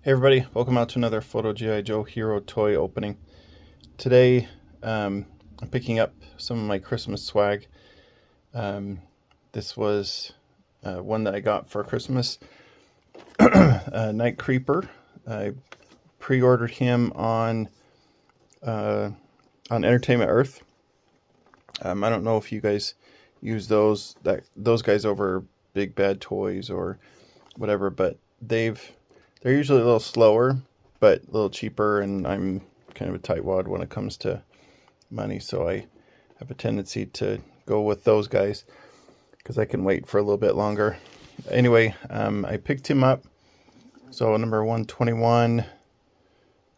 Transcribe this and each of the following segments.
Hey everybody, welcome out to another Photo G.I. Joe Hero toy opening. Today I'm picking up some of my Christmas swag. This was one that I got for Christmas. Night Creeper. I pre-ordered him on Entertainment Earth. I don't know if you guys use those guys over Big Bad Toys or whatever, but they're usually a little slower, but a little cheaper, and I'm kind of a tightwad when it comes to money, so I have a tendency to go with those guys because I can wait for a little bit longer. Anyway, I picked him up. So number 121,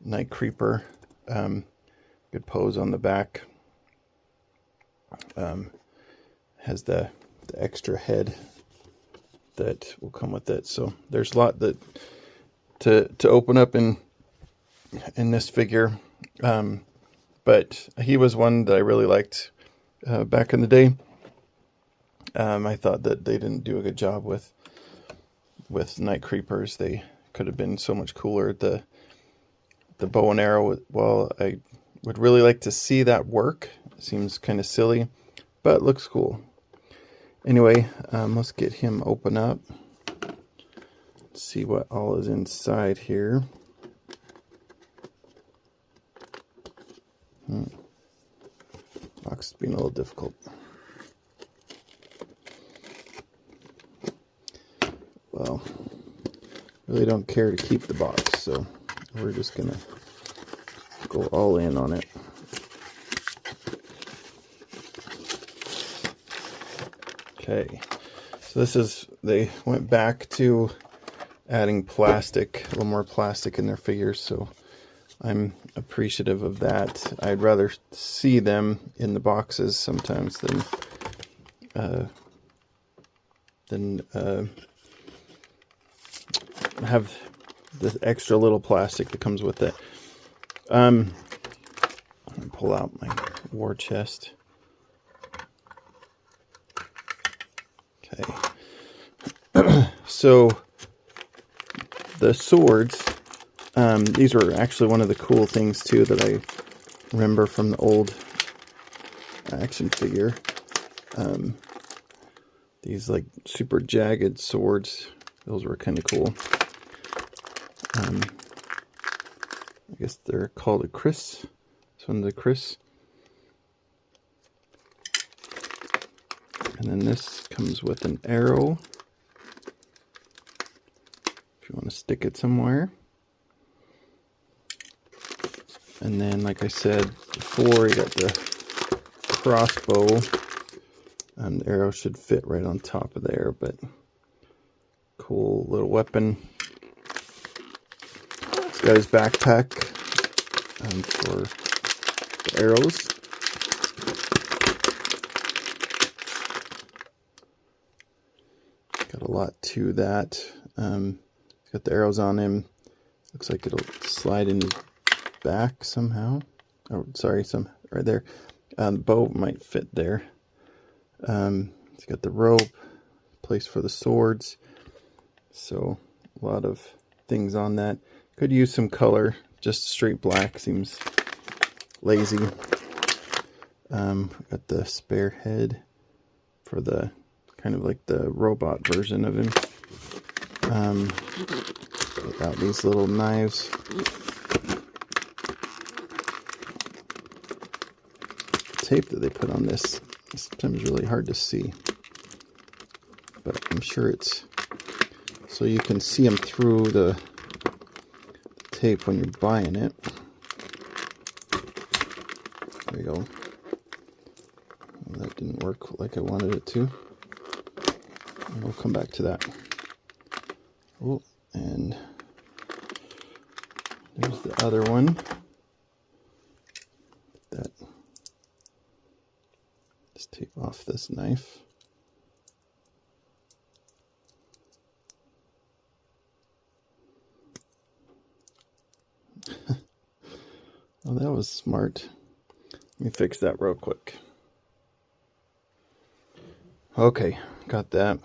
Night Creeper. Good pose on the back. Has the extra head that will come with it. So there's a lot that to open up in this figure, but he was one that I really liked back in the day. I thought that they didn't do a good job with Night Creepers. They could have been so much cooler. The bow and arrow, well, I would really like to see that work. It seems kind of silly, but it looks cool. Anyway, let's get him open up. See what all is inside here. Box is being a little difficult. Well, really don't care to keep the box, so we're just gonna go all in on it. Okay, so this is, they went back to adding plastic, a little more plastic in their figures, so I'm appreciative of that. I'd rather see them in the boxes sometimes than have the extra little plastic that comes with it. I'm gonna pull out my war chest. Okay. So the swords, these were actually one of the cool things too that I remember from the old action figure. These like super jagged swords, those were kind of cool. I guess they're called a Chris. This one's a Chris. And then this comes with an arrow if you want to stick it somewhere. And then, like I said before, you got the crossbow. The arrow should fit right on top of there, but cool little weapon. He's got his backpack for the arrows. Got a lot to that. He's got the arrows on him. Looks like it'll slide in his back somehow. Oh, sorry, some right there. The bow might fit there. He's got the rope, place for the swords. So a lot of things on that. Could use some color. Just straight black seems lazy. Got the spare head for the kind of like the robot version of him. Got these little knives. Tape that they put on this is sometimes really hard to see, but I'm sure it's so you can see them through the tape when you're buying it. There you go. Well, that didn't work like I wanted it to. We'll come back to that. Oh, and there's the other one. That. Just take off this knife. Well, that was smart. Let me fix that real quick. Okay, got that.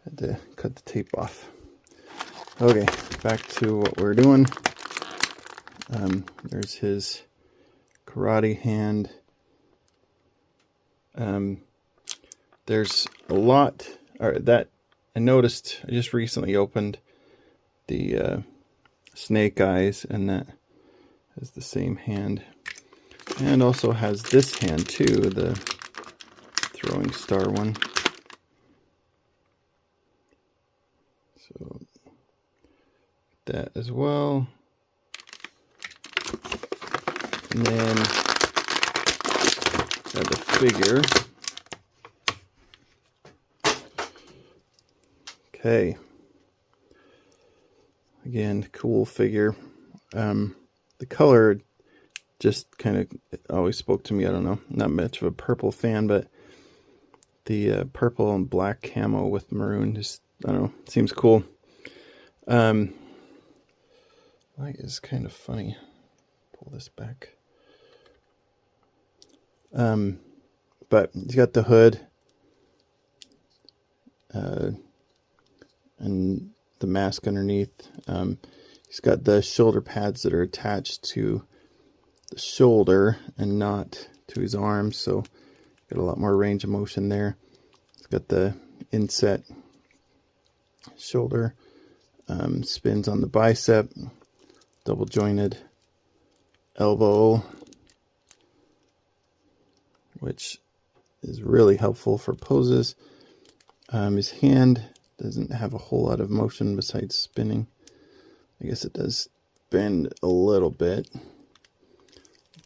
Had to cut the tape off. Okay, back to what we're doing. There's his karate hand. There's a lot that I noticed. I just recently opened the snake eyes, and that has the same hand, and also has this hand too, the throwing star one. So that as well. And then got the figure. Okay. Again, cool figure. The color just kind of always spoke to me. I don't know. Not much of a purple fan, but the purple and black camo with maroon just, I don't know, seems cool. Light is kind of funny. Pull this back. But he's got the hood and the mask underneath. He's got the shoulder pads that are attached to the shoulder and not to his arms, so got a lot more range of motion there. He's got the inset shoulder, spins on the bicep, double jointed elbow, which is really helpful for poses. His hand doesn't have a whole lot of motion besides spinning. I guess it does bend a little bit.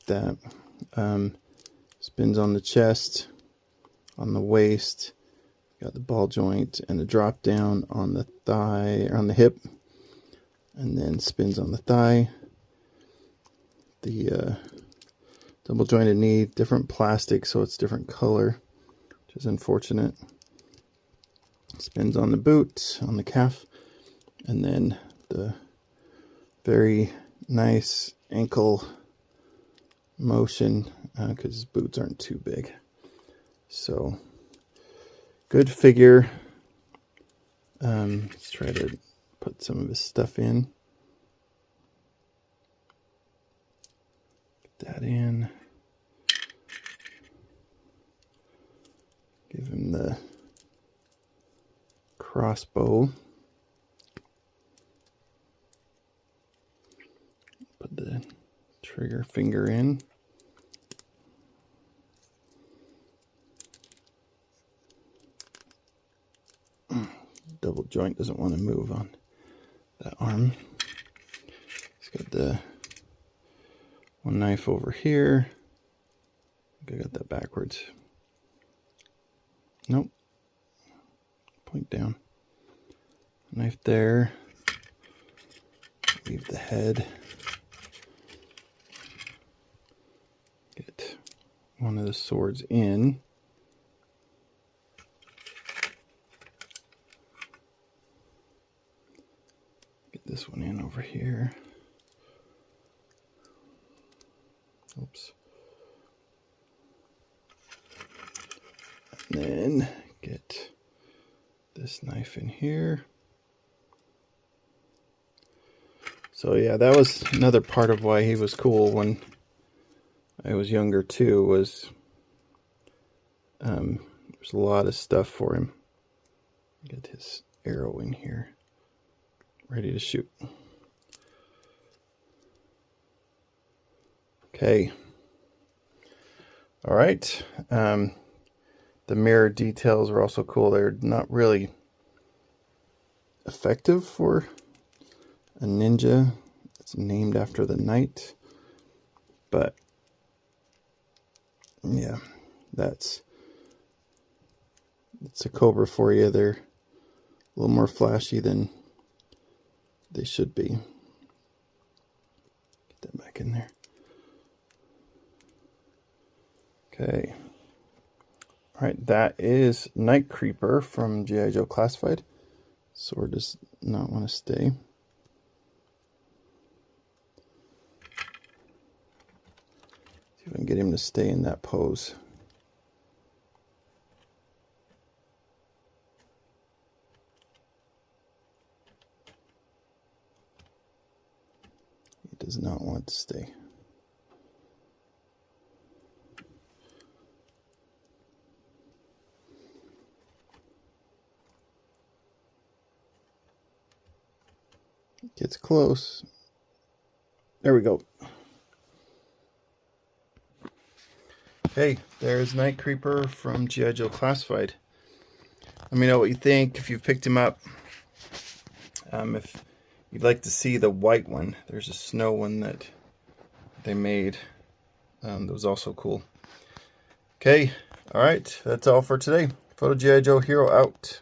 That spins on the chest, on the waist, got the ball joint and the drop down on the thigh, or on the hip, and then spins on the thigh. The double jointed knee, different plastic, so it's different color, which is unfortunate. Spins on the boot, on the calf, and then the very nice ankle motion, because his boots aren't too big. So good figure. Let's try to put some of his stuff in. Get that in. Give him the crossbow. Put the trigger finger in. Double joint doesn't want to move on that arm. He's got the one knife over here. I think I got that backwards. Nope. Point down. Knife there. Leave the head. Get one of the swords in. Get this one in over here. Oops. And then get this knife in here. So yeah, that was another part of why he was cool when I was younger too, was there's a lot of stuff for him. Get his arrow in here, ready to shoot. Okay. All right. The mirror details are also cool. They're not really effective for a ninja. It's named after the knight. But yeah, it's a Cobra for you. They're a little more flashy than they should be. Get that back in there. Okay. All right, that is Night Creeper from G.I. Joe Classified. Sword does not want to stay. See if I can get him to stay in that pose. does not want to stay. Gets close. There we go. Okay, there's Night Creeper from G.I. Joe Classified. Let me know what you think if you've picked him up. If you'd like to see the white one, there's a snow one that they made. That was also cool. Okay, alright, that's all for today. Photo G.I. Joe Hero out.